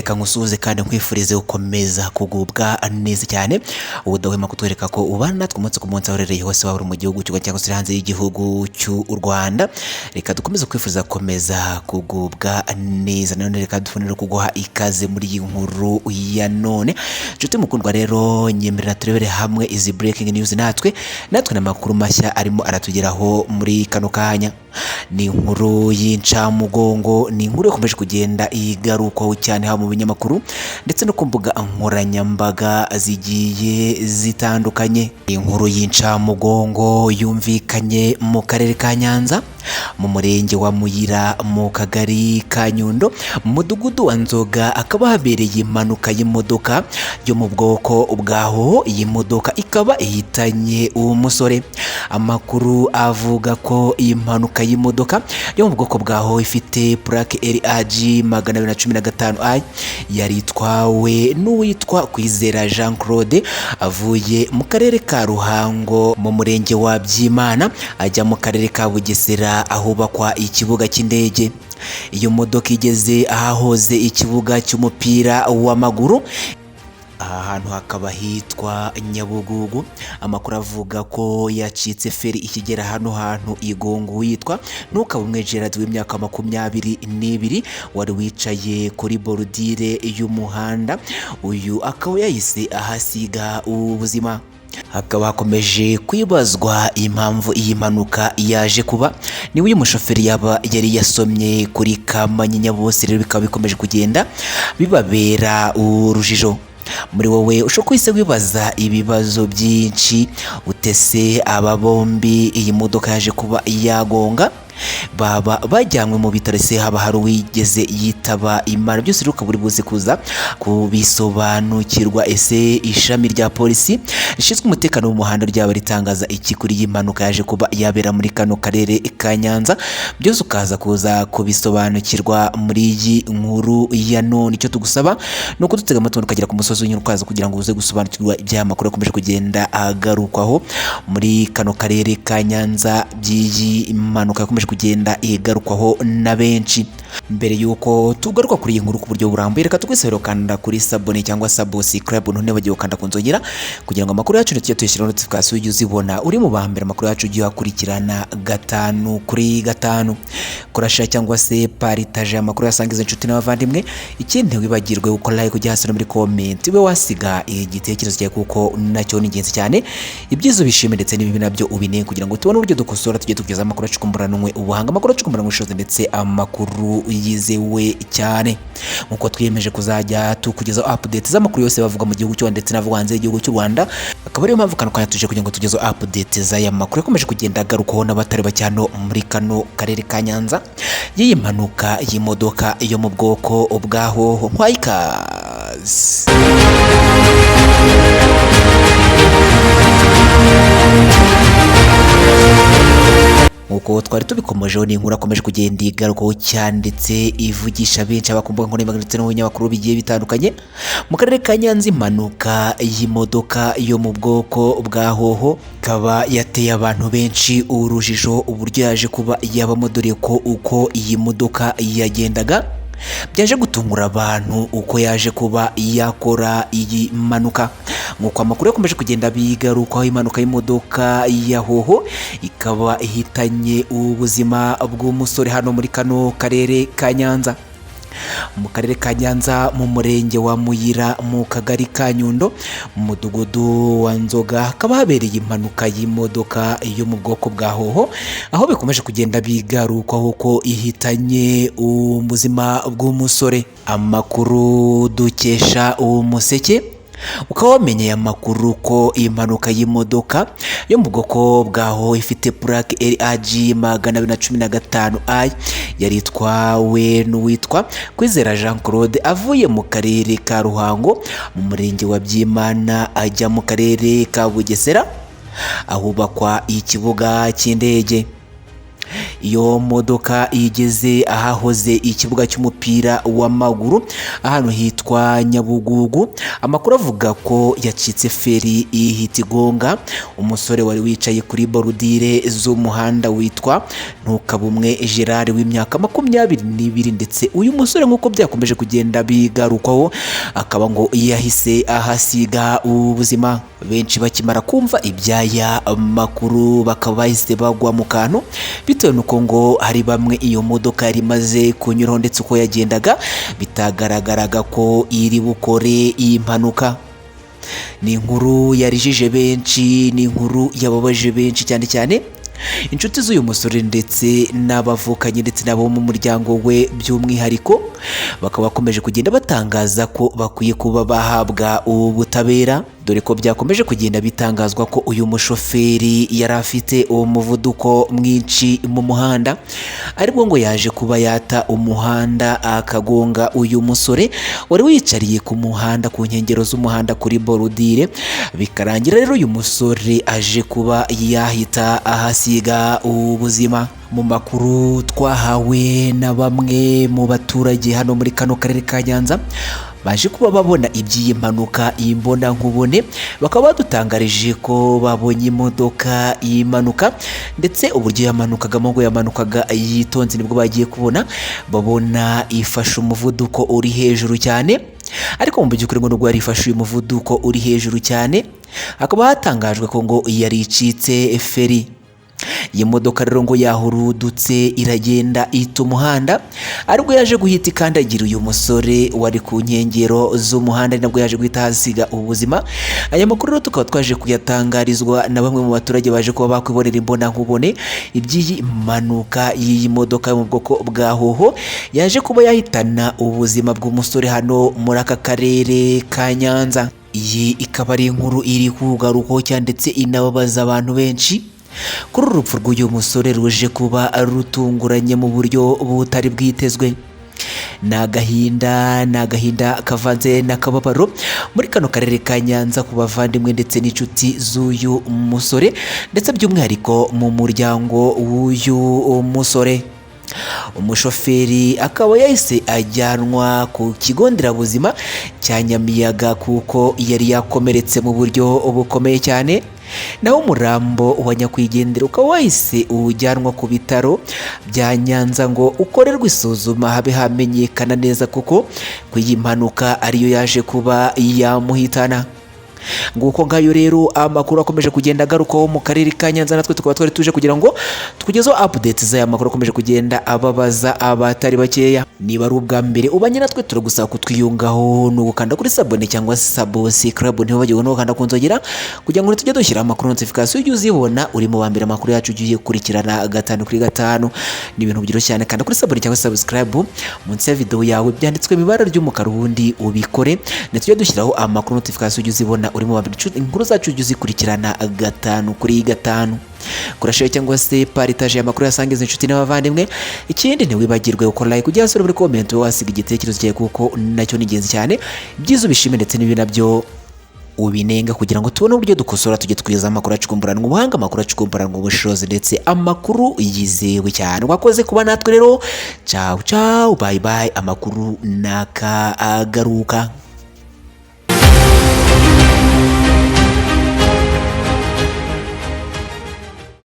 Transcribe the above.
reka nkusuhuze kandi nkwifurize gukomeza kugubwa neza cyane ubudahwema kutwereka ko ubana natwe umunsi ku munsi aho urereye hose waba uri mu gihugu cy'u Rwanda cyangwa se hanze y'igihugu cy'u Rwanda. Reka dukomeze kwifuriza gukomeza kugubwa neza, none reka dufunire kuguha ikaze muri iyi nkuru ya none. Nshuti mukundwa rero, nyemerera turebere hamwe izi breaking news natwe n'amakuru mashya arimo aratugeraho muri kano kanya. Ni inkuru y'incamugongo, ni inkuru yakomeje kugenda igarukaho cyane haba mu binyamakuru ndetse no ku mbuga nkoranyambaga zigiye zitandukanye. Inkuru y'incamugongo yumvikanye mu karere ka Nyanza, mu murenge wa Muyira, mu kagari ka Nyundo, mu mudugudu wa Nzoga, akaba habereye impanuka y'imodoka yo mu bwoko bwaho. Iyi modoka ikaba ihitanye umusore. Amakuru avuga ko iyi mpanuka y'imodoka yo mu bwoko bwaho ifite plaque RAG 215I yari itwawe n'uwitwa Kwizera Jean Claude avuye mu karere ka Ruhango mu murenge wa Byimana ajya mu karere ka Bugesera ahubakwa ikibuga cy'indege. Iyo modoka igeze ahahoze ikibuga cy'umupira w'amaguru, aha hantu hakaba hitwa Nyabugugu. Amakuru avuga ko yacitse feri ikigera hano hantu igongo witwa Ntukabumwe Gerard w'imyaka 22 wari wicaye kuri borudire y'umuhanda. Uyu akaba yahise ahasiga ubuzima. Hakaba hakomeje kwibazwa impamvu iyi mpanuka yaje kuba. Ni uyu mushoferi yaba yari yasomye kuri Kamanyinya, bose rero bikaba bikomeje kugenda bibabera urujijo. Muri wowe ushobora kwise wibaza ibibazo byinshi, utese aba bombi iyi modoka yaje kuba yagonga baba bajyanywe mu bitaro, se haba hari uwigeze yitaba Imana? Byose rero ukaba uri buze kuza kubisobanukirwa. Ese ishami rya polisi rishinzwe umutekano w'umuhanda ryaba ritangaza iki kuri iyi mpanuka yaje kuba yabera muri kano karere ka Nyanza? Byose ukaza kuza kubisobanukirwa muri iyi nkuru ya none. Icyo tugusaba ni uko dutega amatwi ukagera ku musozi w'inkuru ukaza kugira ngo uze gusobanukirwa iby'amakuru akomeje kugenda agarukwaho muri kano karere ka Nyanza, by'iyi mpanuka yakomeje kugenda igarukwaho na benshi. Mbere yuko tugaruka kuri iyi nkuru ku buryo burambuye, reka tugwisero kanda kuri sabone cyangwa subscribe, none bagiye gukanda kunzogera kugira ngo amakuru yacu tujye tuyishyira notification ujye uzibona uri mu bambere. Amakuru yacu ugiye akurikirana 5 kuri 5. Kurasha cyangwa se partage amakuru yasangiza inshuti n'abavandimwe. Ikindi wibagirwe uko like ujya hasi no muri comment ube wasiga igitekerezo cyawe kuko nacyo ni ingenzi cyane. Ibyizo bishime ndetse n'ibibi nabyo ubine kugira ngo tubone uburyo dukosora tujye tugeza amakuru acukumburanwe ubuhanga, amakuru acukumburanwe ushoze ndetse amakuru yizewe cyane. Nkuko twiyemeje kuzajya tukugezaho update z'amakuru yose bavuga mu gihugu cy'u ndetse n'avuga hanze y'igihugu cy'u Rwanda. Akaba ariyo mpamvu kano kanya tuje kugira ngo tugezeho update z'aya makuru yakomeje kugenda agarukaho n'abatari bacyano muri kano karere ka Nyanza y'iyi mpanuka y'imodoka yo mu bwoko bwaho. Nkwaikaze. Nkuko twari tubikomejeho, ni inkuru akomeje kugenda igarukaho cyane ndetse ivugisha benshi abakumbuga ngo ndetse n'ibinyamakuru bigiye bitandukanye mu karere ka Nyanza. Impanuka y'imodoka yo mu bwoko bwa hoho ikaba yateye abantu benshi urujijo uburyo yaje kuba yabamo, dore ko uko iyi modoka yagendaga byaje gutungura abantu uko yaje kuba yakora iyi mpanuka. Nkuko amakuru yakomeje kugenda bigarukaho, impanuka y'imodoka ya hoho ikaba ihitanye ubuzima bw'umusore hano muri kano karere ka Nyanza. Mu karere ka Nyanza, mu murenge wa Muyira, mu kagari ka Nyundo, mu mudugudu wa Nzoga, hakaba habereye impanuka y'imodoka yo mu bwoko bwa hoho, aho bikomeje kugenda bigarukaho ko ihitanye ubuzima bw'umusore. Amakuru dukesha Umuseke ukaba wamenyeye amakuru ko impanuka y'imodoka yo mu bwoko bwaho ifite plaque RAG 215I yari itwawe n'uwitwa Kwizera Jean Claude avuye mu karere ka Ruhango mu murenge wa Byimana ajya mu karere ka Bugesera ahubakwa ikibuga cy'indege. iyo modoka igeze ahahoze ikibuga cy'umupira w'amaguru ahantu hitwa Nyabugugu. Amakuru avuga ko yacitse feri ihita igonga umusore wari wicaye kuri borudire z'umuhanda witwa Ntukabumwe Gerard w'imyaka 22, ndetse uyu musore nk'uko byakomeje kugenda bigarukwaho akaba ngo yahise ahasiga ubuzima. Benshi bakimara kumva ibyaya makuru bakaba bahise bagwa mu kantu bitewe nuko ngo hari bamwe iyo modoka yari imaze kunyuraho, ndetse uko yagendaga bitagaragaraga ko iri bukore iyi mpanuka. Ni inkuru yarijije benshi, ni inkuru yababaje benshi cyane cyane inshuti z'uyu musore ndetse n'abavukanye ndetse n'abo mu muryango we by'umwihariko, bakaba bakomeje kugenda batangaza ko bakwiye kuba bahabwa ubutabera, dore ko byakomeje kugenda bitangazwa ko uyu mushoferi yari afite umuvuduko mwinshi mu muhanda, aribwo ngo yaje kuba yata umuhanda akagonga uyu musore wari wicariye ku muhanda ku nkengero z'umuhanda kuri borudire, bikarangira rero uyu musore aje kuba yahita ahasiga ubuzima. Mu makuru twahawe na bamwe mu baturage hano muri kano karere ka Nyanza baje kuba babona iby'iyi mpanuka imbona nkubone, bakaba badutangarije ko babonye imodoka imanuka ndetse uburyo yamanukagamo ngo yamanukaga yitonze, nibwo bagiye kubona babona ifashe umuvuduko uri hejuru cyane. Ariko mu by'ukuri ngo nubwo yari ifashe uyu muvuduko uri hejuru cyane, hakaba hatangajwe ko ngo yari icitse feri. Iyi modoka rero ngo yahurudutse iragenda ihita umuhanda, aribwo yaje guhita ikandagira uyu musore wari ku nkengero z'umuhanda, nabwo yaje guhita hasiga ubuzima. Aya makuru rero tukaba twaje kuyatangarizwa na bamwe mu baturage baje kuba bakwibonera imbona nkubone iby'iyi mpanuka y'iyi modoka yo mu bwoko bwa hoho yaje kuba yahitana ubuzima bw'umusore hano muri aka karere ka Nyanza. Iyi ikaba ari inkuru iri kugarukaho cyane ndetse inababaza abantu benshi kuri uru rupfu rw'uyu musore ruje kuba rutunguranye mu buryo butari bwitezwe. Ni agahinda kavanze n'akababaro muri kano karere ka Nyanza ku bavandimwe ndetse n'inshuti z'uyu musore, ndetse by'umwihariko mu muryango w'uyu musore. Umushoferi akaba yahise ajyanwa ku kigo nderabuzima cya Nyamiyaga kuko yari yakomeretse mu buryo bukomeye cyane, naho umurambo wa nyakwigendera ukaba wahise ujyanwa ku bitaro bya Nyanza ngo ukorerwe isuzuma habe hamenyekana neza kuko iyi mpanuka ariyo yaje kuba yamuhitana. Nguko ngayo rero amakuru akomeje kugenda agarukaho mu karere ka Nyanza, natwe tukaba twari tuje kugira ngo tukugezeho updates z'aya makuru akomeje kugenda ababaza abatari bakeya. Niba ari ubwa mbere ubanye natwe turagusaba kutwiyungaho no gukanda kuri sabone cyangwa subscribe, ntibagirwe no gukanda ku nzogera kugira ngo tujye dushyira amakuru notification ujye uzibona uri mu bambere amakuru yacu ugiye kurikirana 5 kuri 5. Ni ibintu byoroshye cyane, kanda kuri sabone cyangwa subscribe munsi ya video yawe byanditswe mu ibara ry'umukara ubundi ubikore, tujye dushyiraho amakuru notification ujye uzibona uri mu bambere inkuru zacu ujye uzikurikirana 5 kuri 5. Kurashare cyangwa se partage amakuru yasangiza inshuti n'abavandimwe. Ikindi ntiwibagirwe gukora like ujya muri comment wasiga igitekerezo cyawe kuko nacyo ni ingenzi cyane, byiza ubishime ndetse n'ibi nabyo ubinenga kugira ngo tubone uburyo dukosora tujye twiza amakuru acukumburanwa ubuhanga, amakuru acukumburanwa ubushobozi ndetse amakuru yizewe cyane. Wakoze kuba natwe rero, ciao ciao, bye bye, amakuru nakagaruka.